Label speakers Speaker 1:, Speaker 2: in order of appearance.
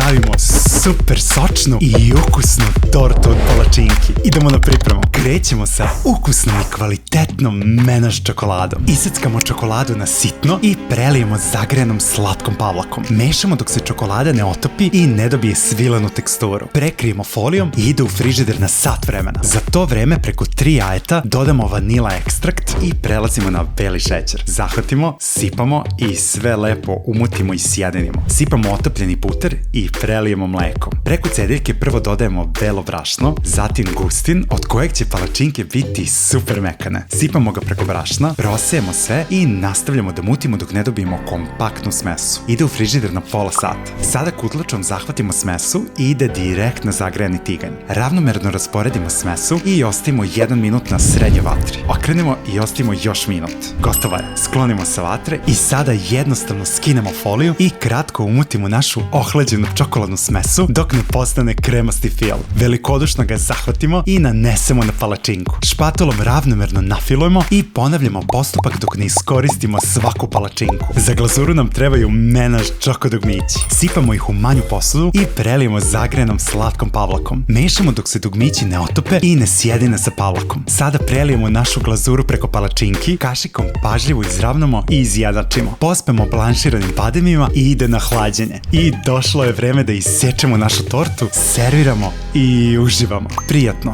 Speaker 1: pravimo super sočnu i ukusnu tortu od palačinki. Idemo na pripremu. Krećemo sa ukusnom i kvalitetnom menaž čokoladom. Iseckamo čokoladu na sitno i prelijemo zagrejanom slatkom pavlakom. Mešamo dok se čokolada ne otopi i ne dobije svilanu teksturu. Prekrijemo folijom i ide u frižider na sat vremena. Za to vreme preko 3 jajeta dodamo vanila ekstrakt i prelazimo na beli šećer. Zahvatimo, sipamo i sve lepo umutimo i sjedinimo. Sipamo otopljeni puter i prelijemo mlekom. Preko cediljke prvo dodajemo belo brašno, zatim gustin od kojeg će palačinke biti super mekane. Sipamo ga preko brašna, prosejemo sve i nastavljamo da mutimo dok ne dobijemo kompaktnu smesu. Ide u frižider na pola sata. Sada kutlačom zahvatimo smesu i ide direkt na zagrejani tiganj. Ravnomerno rasporedimo smesu i ostavimo 1 minut na srednjoj vatri. Okrenemo i ostavimo još minut. Gotovo je. Sklonimo sa vatre i sada jednostavno skinemo foliju i kratko umutimo našu ohlađenu čokoladnu smesu dok ne postane kremasti fil. Velikodušno ga zahvatimo i nanesemo na palačinku. Špatulom ravnomerno nafilujemo i ponavljamo postupak dok ne iskoristimo svaku palačinku. Za glazuru nam trebaju menaž čokodugmići. Sipamo ih u manju posudu i prelijemo zagrejanom slatkom pavlakom. Mešamo dok se dugmići ne otope i ne sjedine sa pavlakom. Sada prelijemo našu glazuru preko palačinki, kašikom pažljivo izravnamo i izjednačimo. Pospemo blanširanim bademima i ide na hlađenje. I došlo je vreme da isečemo našu tortu, serviramo i uživamo. Prijatno!